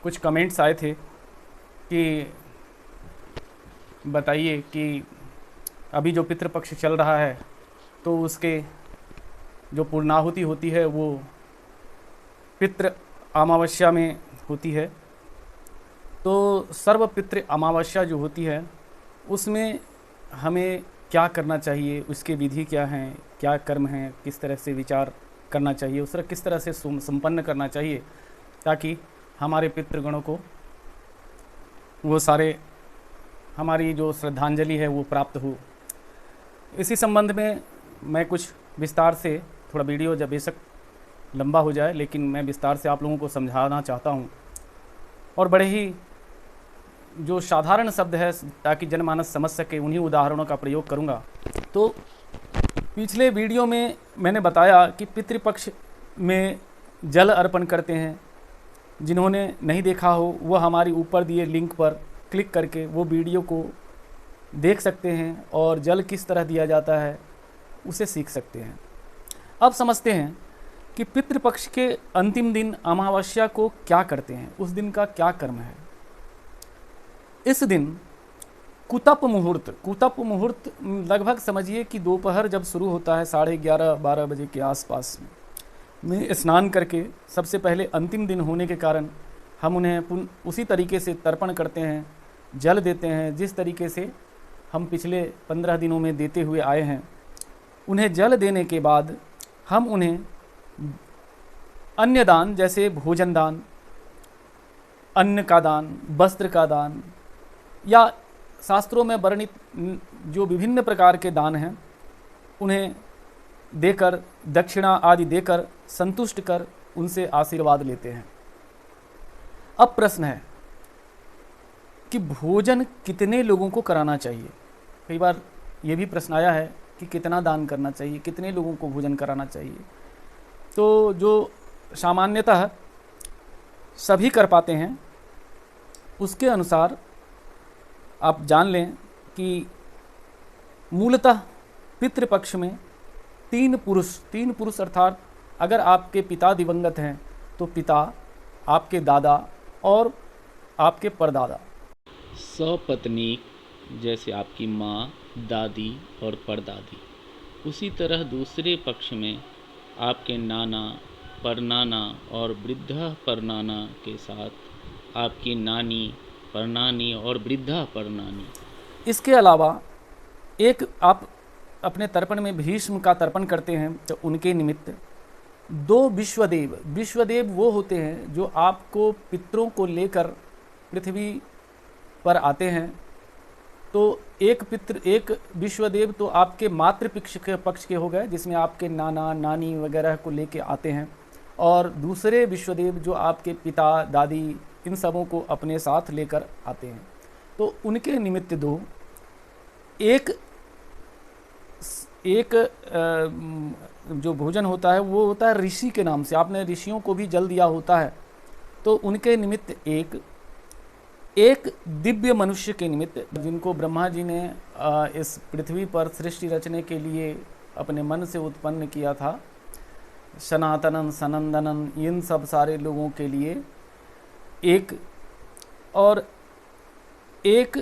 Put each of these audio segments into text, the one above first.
कुछ कमेंट्स आए थे कि बताइए कि अभी जो पितृपक्ष चल रहा है तो उसके जो पूर्णाहुति होती है वो पितृ अमावस्या में होती है। तो सर्व पितृ अमावस्या जो होती है उसमें हमें क्या करना चाहिए, उसके विधि क्या हैं, क्या कर्म हैं, किस तरह से विचार करना चाहिए, उस तरह किस तरह से संपन्न करना चाहिए ताकि हमारे पितृगणों को वो सारे हमारी जो श्रद्धांजलि है वो प्राप्त हो। इसी संबंध में मैं कुछ विस्तार से, थोड़ा वीडियो जब बेशक लंबा हो जाए लेकिन मैं विस्तार से आप लोगों को समझाना चाहता हूँ और बड़े ही जो साधारण शब्द है ताकि जनमानस समझ सके उन्हीं उदाहरणों का प्रयोग करूँगा। तो पिछले वीडियो में मैंने बताया कि पितृपक्ष में जल अर्पण करते हैं। जिन्होंने नहीं देखा हो वह हमारी ऊपर दिए लिंक पर क्लिक करके वो वीडियो को देख सकते हैं और जल किस तरह दिया जाता है उसे सीख सकते हैं। अब समझते हैं कि पितृपक्ष के अंतिम दिन अमावस्या को क्या करते हैं, उस दिन का क्या कर्म है। इस दिन कुतप मुहूर्त लगभग समझिए कि दोपहर जब शुरू होता है 11:30-12 बजे के आसपास में स्नान करके, सबसे पहले अंतिम दिन होने के कारण हम उन्हें उसी तरीके से तर्पण करते हैं, जल देते हैं जिस तरीके से हम पिछले 15 दिनों में देते हुए आए हैं। उन्हें जल देने के बाद हम उन्हें अन्य दान जैसे भोजन दान, अन्न का दान, वस्त्र का दान या शास्त्रों में वर्णित जो विभिन्न प्रकार के दान हैं उन्हें देकर, दक्षिणा आदि देकर संतुष्ट कर उनसे आशीर्वाद लेते हैं। अब प्रश्न है कि भोजन कितने लोगों को कराना चाहिए। कई बार ये भी प्रश्न आया है कि कितना दान करना चाहिए, कितने लोगों को भोजन कराना चाहिए। तो जो सामान्यतः सभी कर पाते हैं उसके अनुसार आप जान लें कि मूलतः पितृपक्ष में तीन पुरुष अर्थात अगर आपके पिता दिवंगत हैं तो पिता, आपके दादा और आपके परदादा। सपत्नीक जैसे आपकी माँ, दादी और परदादी। उसी तरह दूसरे पक्ष में आपके नाना, परनाना और वृद्धा परनाना के साथ आपकी नानी, परनानी और वृद्धा परनानी। इसके अलावा एक आप अपने तर्पण में भीष्म का तर्पण करते हैं तो उनके निमित्त 2 विश्वदेव वो होते हैं जो आपको पितरों को लेकर पृथ्वी पर आते हैं। तो एक विश्वदेव तो आपके मातृ पक्ष के हो गए जिसमें आपके नाना, नानी वगैरह को लेके आते हैं, और दूसरे विश्वदेव जो आपके पिता, दादी इन सबों को अपने साथ लेकर आते हैं। तो उनके निमित्त 2, एक जो भोजन होता है वो होता है ऋषि के नाम से, आपने ऋषियों को भी जल दिया होता है, तो उनके निमित्त एक दिव्य मनुष्य के निमित्त जिनको ब्रह्मा जी ने इस पृथ्वी पर सृष्टि रचने के लिए अपने मन से उत्पन्न किया था, सनातनन, सनंदनन, इन सब सारे लोगों के लिए एक, और एक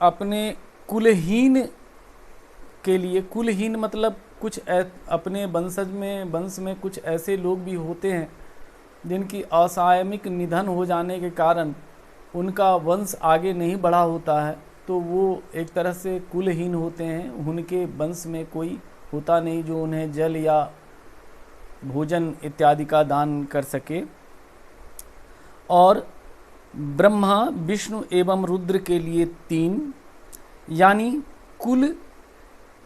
अपने कुलहीन के लिए, कुलहीन मतलब कुछ अपने वंश में कुछ ऐसे लोग भी होते हैं जिनकी असामयिक निधन हो जाने के कारण उनका वंश आगे नहीं बढ़ा होता है, तो वो एक तरह से कुलहीन होते हैं। उनके वंश में कोई होता नहीं जो उन्हें जल या भोजन इत्यादि का दान कर सके। और ब्रह्मा, विष्णु एवं रुद्र के लिए 3, यानी कुल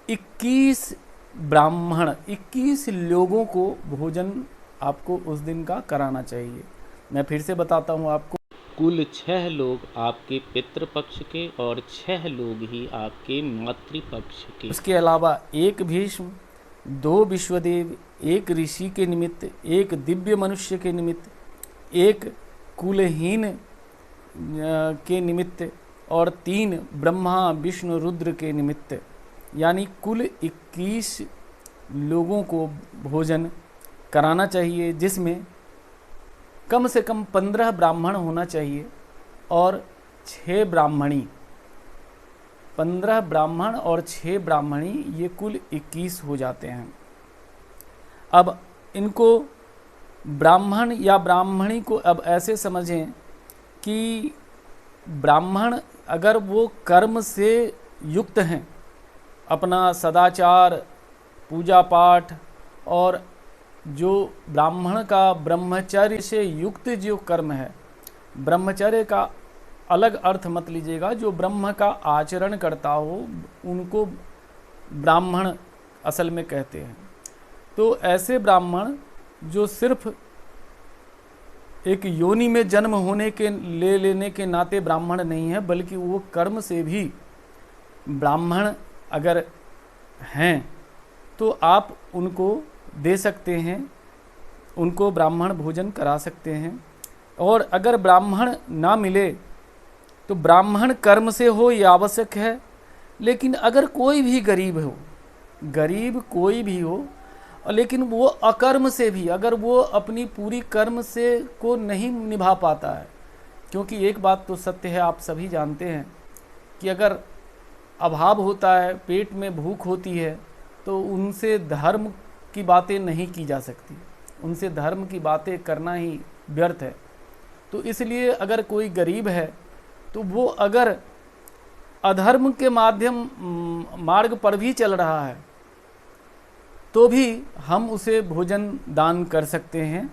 21 ब्राह्मण, 21 लोगों को भोजन आपको उस दिन का कराना चाहिए। मैं फिर से बताता हूँ आपको, कुल 6 लोग आपके पितृपक्ष के और 6 लोग ही आपके मातृपक्ष के। उसके अलावा 1 भीष्म, 2 विश्वदेव, 1 ऋषि के निमित्त, 1 दिव्य मनुष्य के निमित्त, 1 कुलहीन के निमित्त और 3 ब्रह्मा, विष्णु, रुद्र के निमित्त, यानी कुल 21 लोगों को भोजन कराना चाहिए, जिसमें कम से कम 15 ब्राह्मण होना चाहिए और 6 ब्राह्मणी। 15 ब्राह्मण और 6 ब्राह्मणी, ये कुल 21 हो जाते हैं। अब इनको ब्राह्मण या ब्राह्मणी को अब ऐसे समझें कि ब्राह्मण अगर वो कर्म से युक्त हैं, अपना सदाचार, पूजा पाठ, और जो ब्राह्मण का ब्रह्मचर्य से युक्त जो कर्म है, ब्रह्मचर्य का अलग अर्थ मत लीजिएगा, जो ब्रह्म का आचरण करता हो उनको ब्राह्मण असल में कहते हैं। तो ऐसे ब्राह्मण जो सिर्फ एक योनि में जन्म होने के लेने के नाते ब्राह्मण नहीं है, बल्कि वो कर्म से भी ब्राह्मण अगर हैं तो आप उनको दे सकते हैं, उनको ब्राह्मण भोजन करा सकते हैं। और अगर ब्राह्मण ना मिले तो ब्राह्मण कर्म से हो ये आवश्यक है, लेकिन अगर कोई भी गरीब हो, गरीब कोई भी हो, लेकिन वो अकर्म से भी, अगर वो अपनी पूरी कर्म से को नहीं निभा पाता है, क्योंकि एक बात तो सत्य है, आप सभी जानते हैं कि अगर अभाव होता है, पेट में भूख होती है, तो उनसे धर्म की बातें नहीं की जा सकती, उनसे धर्म की बातें करना ही व्यर्थ है। तो इसलिए अगर कोई गरीब है तो वो अगर अधर्म के मार्ग पर भी चल रहा है तो भी हम उसे भोजन दान कर सकते हैं।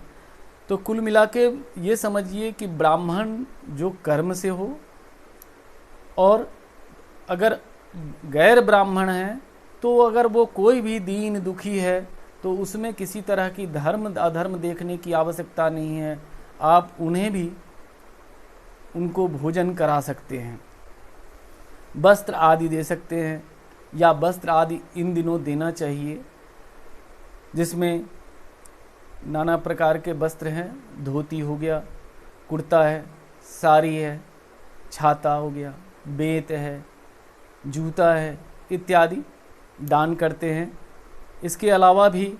तो कुल मिला के ये समझिए कि ब्राह्मण जो कर्म से हो, और अगर गैर ब्राह्मण है तो अगर वो कोई भी दीन दुखी है तो उसमें किसी तरह की धर्म अधर्म देखने की आवश्यकता नहीं है, आप उन्हें भी उनको भोजन करा सकते हैं, वस्त्र आदि दे सकते हैं, या वस्त्र आदि इन दिनों देना चाहिए, जिसमें नाना प्रकार के वस्त्र हैं, धोती हो गया, कुर्ता है, साड़ी है, छाता हो गया, बेत है, जूता है, इत्यादि दान करते हैं। इसके अलावा भी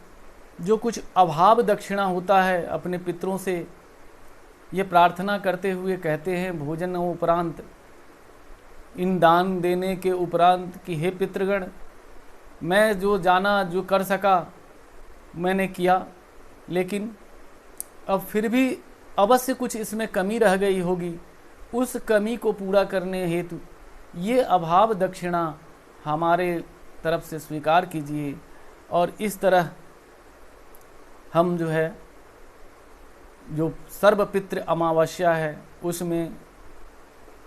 जो कुछ अभाव दक्षिणा होता है, अपने पितरों से ये प्रार्थना करते हुए कहते हैं भोजन उपरांत, इन दान देने के उपरांत कि हे पितृगण, मैं जो जाना जो कर सका मैंने किया, लेकिन अब फिर भी अवश्य कुछ इसमें कमी रह गई होगी, उस कमी को पूरा करने हेतु ये अभाव दक्षिणा हमारे तरफ से स्वीकार कीजिए। और इस तरह हम जो है, जो सर्वपितृ अमावस्या है, उसमें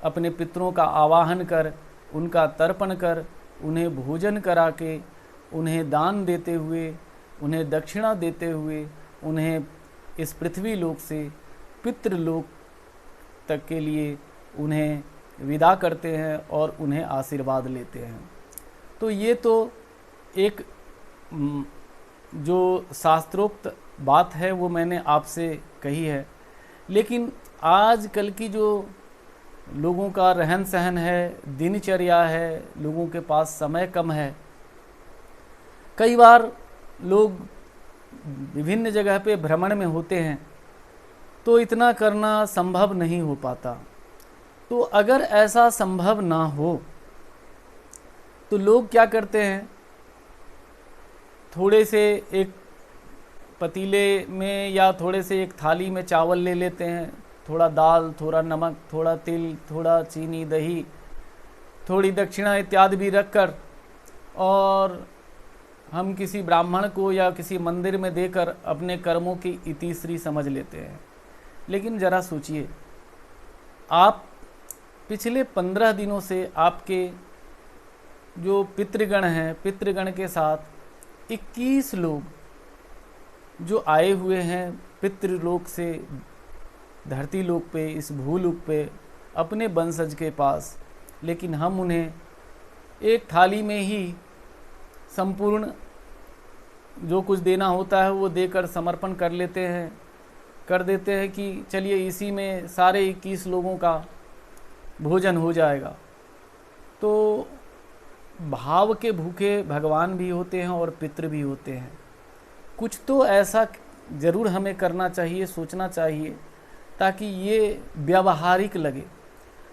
अपने पितरों का आवाहन कर, उनका तर्पण कर, उन्हें भोजन करा के, उन्हें दान देते हुए, उन्हें दक्षिणा देते हुए, उन्हें इस पृथ्वी लोक से पितृलोक तक के लिए उन्हें विदा करते हैं और उन्हें आशीर्वाद लेते हैं। तो ये तो एक जो शास्त्रोक्त बात है वो मैंने आपसे कही है, लेकिन आज कल की जो लोगों का रहन सहन है, दिनचर्या है, लोगों के पास समय कम है, कई बार लोग विभिन्न जगह पे भ्रमण में होते हैं तो इतना करना संभव नहीं हो पाता। तो अगर ऐसा संभव ना हो तो लोग क्या करते हैं, थोड़े से एक पतीले में या थोड़े से एक थाली में चावल ले लेते हैं, थोड़ा दाल, थोड़ा नमक, थोड़ा तिल, थोड़ा चीनी, दही, थोड़ी दक्षिणा इत्यादि भी रखकर, और हम किसी ब्राह्मण को या किसी मंदिर में देकर अपने कर्मों की इतिश्री समझ लेते हैं। लेकिन ज़रा सोचिए, आप पिछले 15 दिनों से आपके जो पितृगण हैं, पितृगण के साथ 21 लोग जो आए हुए हैं पितृलोक से धरती लोक पे, इस भूलोक पे, अपने वंशज के पास, लेकिन हम उन्हें एक थाली में ही संपूर्ण जो कुछ देना होता है वो देकर समर्पण कर लेते हैं, कर देते हैं कि चलिए इसी में सारे 21 लोगों का भोजन हो जाएगा। तो भाव के भूखे भगवान भी होते हैं और पितृ भी होते हैं। कुछ तो ऐसा ज़रूर हमें करना चाहिए, सोचना चाहिए, ताकि ये व्यावहारिक लगे।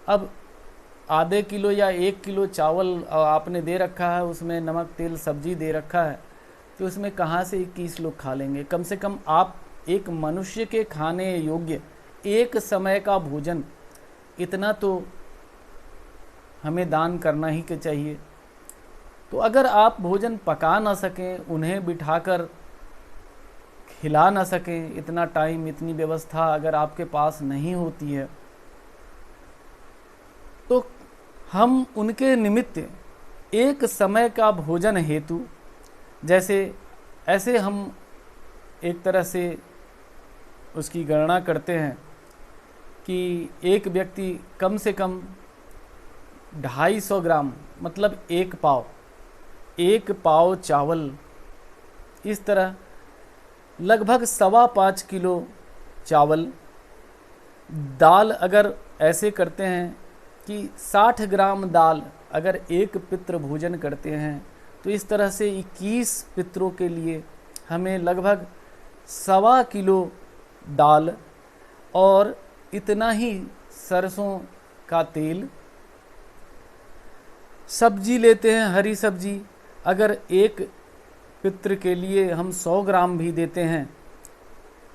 अब आधे किलो या 1 किलो चावल आपने दे रखा है, उसमें नमक तेल सब्जी दे रखा है, तो उसमें कहाँ से 21 लोग खा लेंगे। कम से कम आप एक मनुष्य के खाने योग्य एक समय का भोजन इतना तो हमें दान करना ही के चाहिए। तो अगर आप भोजन पका ना सकें, उन्हें बिठाकर खिला ना सकें, इतना टाइम इतनी व्यवस्था अगर आपके पास नहीं होती है, तो हम उनके निमित्त एक समय का भोजन हेतु जैसे ऐसे हम एक तरह से उसकी गणना करते हैं कि एक व्यक्ति कम से कम 250 ग्राम मतलब 1 पाव चावल, इस तरह लगभग 5.25 किलो चावल, दाल अगर ऐसे करते हैं कि 60 ग्राम दाल अगर एक पितृ भोजन करते हैं, तो इस तरह से 21 पितरों के लिए हमें लगभग 1.25 किलो दाल और इतना ही सरसों का तेल, सब्जी लेते हैं हरी सब्जी, अगर एक पितृ के लिए हम 100 ग्राम भी देते हैं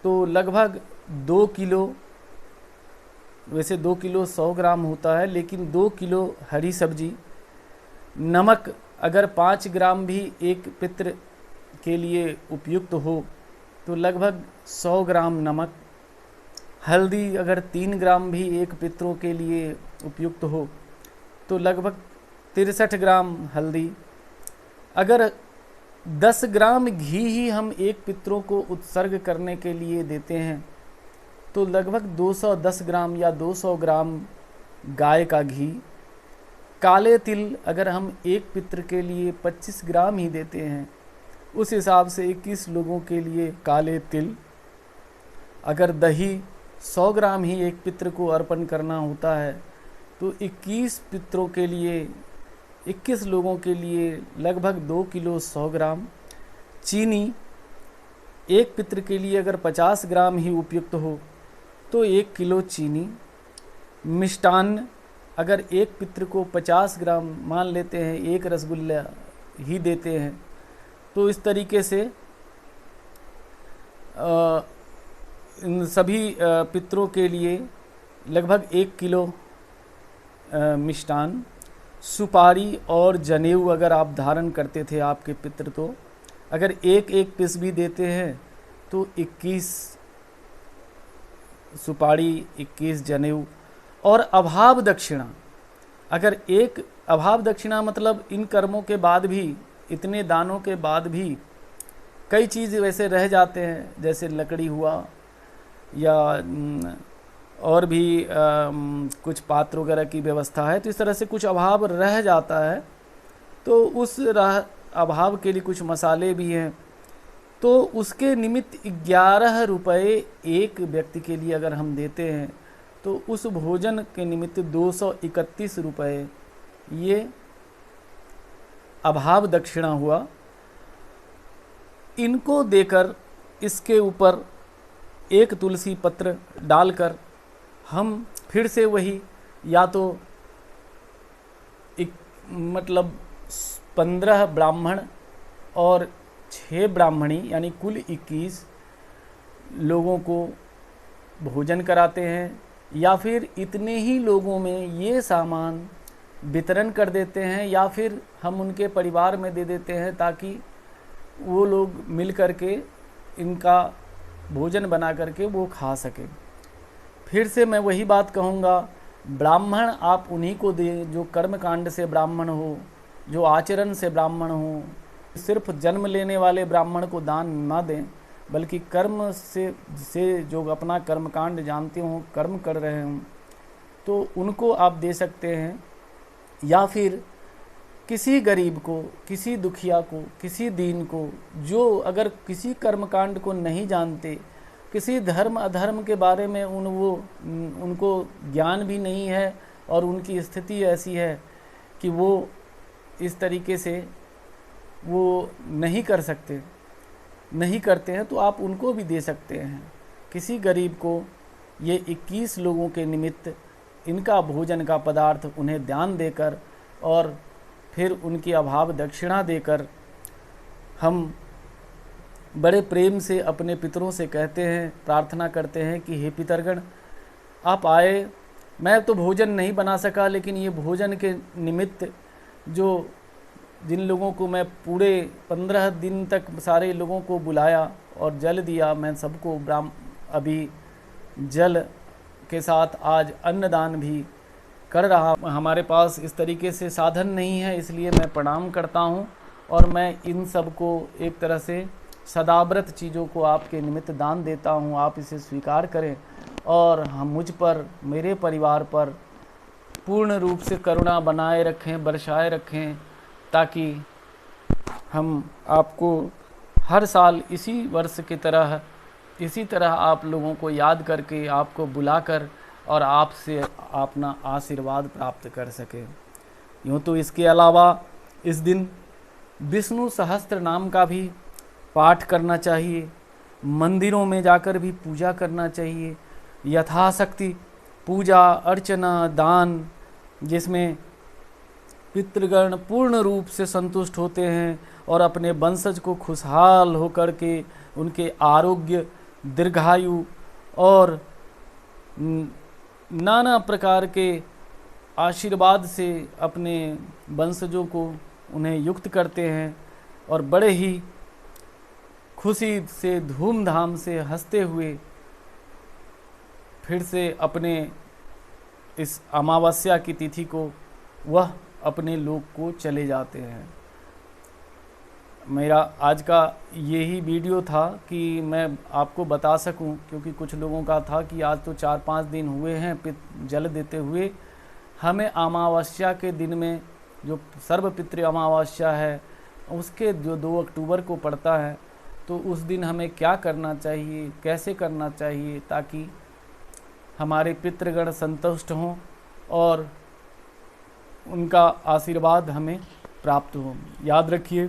तो लगभग 2 किलो, वैसे 2 किलो 100 ग्राम होता है, लेकिन 2 किलो हरी सब्जी, नमक अगर 5 ग्राम भी एक पितृ के लिए उपयुक्त हो तो लगभग 100 ग्राम नमक, हल्दी अगर 3 ग्राम भी एक पितरों के लिए उपयुक्त हो तो लगभग 63 ग्राम हल्दी, अगर 10 ग्राम घी ही हम एक पितरों को उत्सर्ग करने के लिए देते हैं तो लगभग 210 ग्राम या 200 ग्राम गाय का घी, काले तिल अगर हम एक पितृ के लिए 25 ग्राम ही देते हैं, उस हिसाब से 21 लोगों के लिए काले तिल, अगर दही 100 ग्राम ही एक पितृ को अर्पण करना होता है तो 21 पितरों के लिए 21 लोगों के लिए लगभग 2 किलो 100 ग्राम, चीनी एक पितृ के लिए अगर 50 ग्राम ही उपयुक्त हो तो 1 किलो चीनी, मिष्टान्न अगर एक पितृ को 50 ग्राम मान लेते हैं, एक रसगुल्ला ही देते हैं, तो इस तरीके से इन सभी पितरों के लिए लगभग 1 किलो मिष्टान्न, सुपारी और जनेऊ अगर आप धारण करते थे आपके पितृ, तो अगर एक एक पीस भी देते हैं तो 21 सुपारी, 21 जनेऊ। और अभाव दक्षिणा, अगर एक अभाव दक्षिणा मतलब इन कर्मों के बाद भी, इतने दानों के बाद भी कई चीज़ वैसे रह जाते हैं, जैसे लकड़ी हुआ या और भी कुछ पात्र वगैरह की व्यवस्था है, तो इस तरह से कुछ अभाव रह जाता है, तो उस अभाव के लिए कुछ मसाले भी हैं, तो उसके निमित्त 11 रुपये एक व्यक्ति के लिए अगर हम देते हैं तो उस भोजन के निमित्त 231 रुपये ये अभाव दक्षिणा हुआ। इनको देकर इसके ऊपर एक तुलसी पत्र डालकर हम फिर से वही या तो मतलब 15 ब्राह्मण और 6 ब्राह्मणी यानी कुल 21 लोगों को भोजन कराते हैं, या फिर इतने ही लोगों में ये सामान वितरण कर देते हैं, या फिर हम उनके परिवार में दे देते हैं ताकि वो लोग मिल कर के इनका भोजन बना करके वो खा सकें। फिर से मैं वही बात कहूँगा, ब्राह्मण आप उन्हीं को दें जो कर्मकांड से ब्राह्मण हो, जो आचरण से ब्राह्मण हो। सिर्फ जन्म लेने वाले ब्राह्मण को दान ना दें, बल्कि कर्म से जो अपना कर्मकांड जानते हों, कर्म कर रहे हों, तो उनको आप दे सकते हैं। या फिर किसी गरीब को, किसी दुखिया को, किसी दीन को, जो अगर किसी कर्मकांड को नहीं जानते, किसी धर्म अधर्म के बारे में उनको ज्ञान भी नहीं है और उनकी स्थिति ऐसी है कि वो इस तरीके से वो नहीं कर सकते, नहीं करते हैं, तो आप उनको भी दे सकते हैं। किसी गरीब को ये 21 लोगों के निमित्त इनका भोजन का पदार्थ उन्हें दान देकर और फिर उनकी अभाव दक्षिणा देकर हम बड़े प्रेम से अपने पितरों से कहते हैं, प्रार्थना करते हैं कि हे पितरगण, आप आए। मैं तो भोजन नहीं बना सका, लेकिन ये भोजन के निमित्त जिन लोगों को मैं पूरे 15 दिन तक सारे लोगों को बुलाया और जल दिया, मैं सबको अभी जल के साथ आज अन्नदान भी कर रहा। हमारे पास इस तरीके से साधन नहीं है, इसलिए मैं प्रणाम करता हूँ और मैं इन सब को एक तरह से सदाव्रत चीज़ों को आपके निमित्त दान देता हूँ। आप इसे स्वीकार करें और हम मुझ पर, मेरे परिवार पर पूर्ण रूप से करुणा बनाए रखें, बरसाए रखें, ताकि हम आपको हर साल इसी वर्ष की तरह इसी तरह आप लोगों को याद करके, आपको बुलाकर और आपसे अपना आशीर्वाद प्राप्त कर सकें। यूँ तो इसके अलावा इस दिन विष्णु सहस्त्र नाम का भी पाठ करना चाहिए, मंदिरों में जाकर भी पूजा करना चाहिए, यथाशक्ति पूजा अर्चना दान, जिसमें पितृगण पूर्ण रूप से संतुष्ट होते हैं और अपने वंशज को खुशहाल होकर के उनके आरोग्य, दीर्घायु और नाना प्रकार के आशीर्वाद से अपने वंशजों को उन्हें युक्त करते हैं और बड़े ही खुशी से, धूमधाम से, हंसते हुए फिर से अपने इस अमावस्या की तिथि को वह अपने लोक को चले जाते हैं। मेरा आज का यही वीडियो था कि मैं आपको बता सकूं, क्योंकि कुछ लोगों का था कि आज तो 4-5 दिन हुए हैं जल देते हुए। हमें अमावस्या के दिन में, जो सर्वपितृ अमावस्या है, उसके जो 2 अक्टूबर को पड़ता है, तो उस दिन हमें क्या करना चाहिए, कैसे करना चाहिए, ताकि हमारे पितृगण संतुष्ट हों और उनका आशीर्वाद हमें प्राप्त हो। याद रखिए,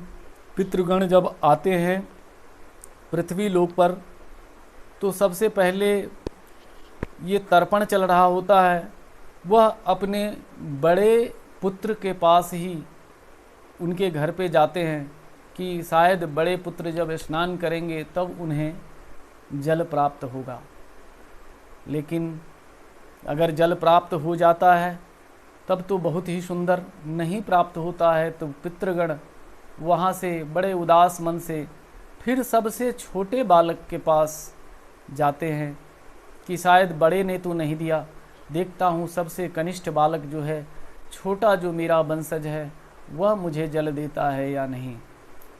पितृगण जब आते हैं पृथ्वी लोक पर, तो सबसे पहले ये तर्पण चल रहा होता है, वह अपने बड़े पुत्र के पास ही उनके घर पे जाते हैं कि शायद बड़े पुत्र जब स्नान करेंगे तब उन्हें जल प्राप्त होगा। लेकिन अगर जल प्राप्त हो जाता है तब तो बहुत ही सुंदर, नहीं प्राप्त होता है तो पितृगण वहाँ से बड़े उदास मन से फिर सबसे छोटे बालक के पास जाते हैं कि शायद बड़े ने तो नहीं दिया, देखता हूँ सबसे कनिष्ठ बालक जो है, छोटा जो मेरा वंशज है, वह मुझे जल देता है या नहीं।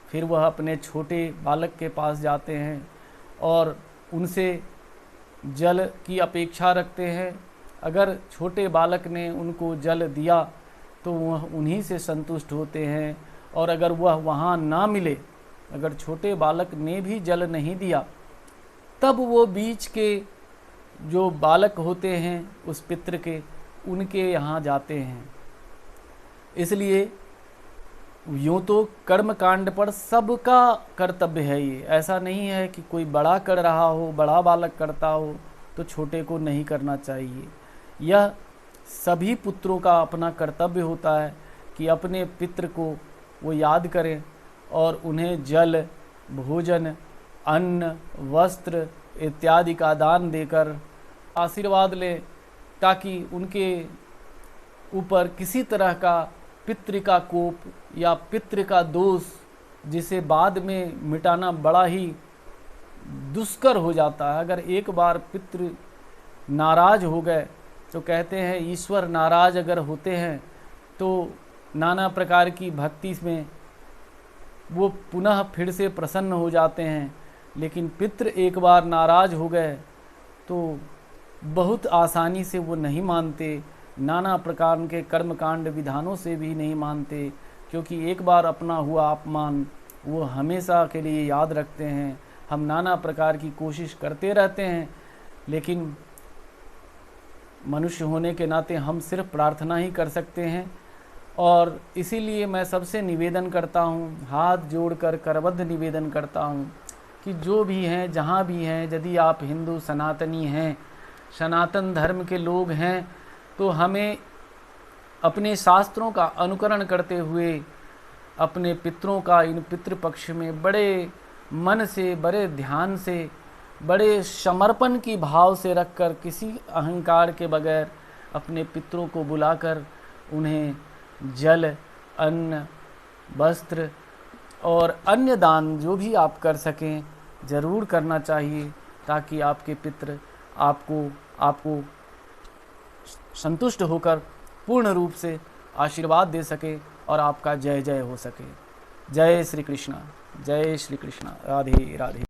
फिर वह अपने छोटे बालक के पास जाते हैं और उनसे जल की अपेक्षा रखते हैं। अगर छोटे बालक ने उनको जल दिया तो वह उन्हीं से संतुष्ट होते हैं, और अगर वह वहाँ ना मिले, अगर छोटे बालक ने भी जल नहीं दिया, तब वो बीच के जो बालक होते हैं उस पितृ के, उनके यहाँ जाते हैं। इसलिए यूँ तो कर्म कांड पर सबका कर्तव्य है ये, ऐसा नहीं है कि कोई बड़ा कर रहा हो, बड़ा बालक करता हो तो छोटे को नहीं करना चाहिए। यह सभी पुत्रों का अपना कर्तव्य होता है कि अपने पितृ को वो याद करें और उन्हें जल, भोजन, अन्न, वस्त्र इत्यादि का दान देकर आशीर्वाद लें, ताकि उनके ऊपर किसी तरह का पितृ का कोप या पितृ का दोष, जिसे बाद में मिटाना बड़ा ही दुष्कर हो जाता है। अगर एक बार पितृ नाराज हो गए तो कहते हैं ईश्वर नाराज अगर होते हैं तो नाना प्रकार की भक्ति में वो पुनः फिर से प्रसन्न हो जाते हैं। लेकिन पितृ एक बार नाराज हो गए तो बहुत आसानी से वो नहीं मानते, नाना प्रकार के कर्मकांड विधानों से भी नहीं मानते, क्योंकि एक बार अपना हुआ अपमान वो हमेशा के लिए याद रखते हैं। हम नाना प्रकार की कोशिश करते रहते हैं, लेकिन मनुष्य होने के नाते हम सिर्फ प्रार्थना ही कर सकते हैं। और इसीलिए मैं सबसे निवेदन करता हूँ, हाथ जोड़कर करबद्ध निवेदन करता हूँ कि जो भी हैं, जहाँ भी हैं, यदि आप हिंदू सनातनी हैं सनातन धर्म के लोग हैं तो हमें अपने शास्त्रों का अनुकरण करते हुए अपने पितरों का इन पितृपक्ष में बड़े मन से, बड़े ध्यान से, बड़े समर्पण की भाव से रखकर, किसी अहंकार के बगैर अपने पितरों को बुलाकर उन्हें जल, अन्न, वस्त्र और अन्य दान जो भी आप कर सकें ज़रूर करना चाहिए, ताकि आपके पितृ आपको संतुष्ट होकर पूर्ण रूप से आशीर्वाद दे सके और आपका जय जय हो सके। जय श्री कृष्णा, जय श्री कृष्णा। राधे राधे।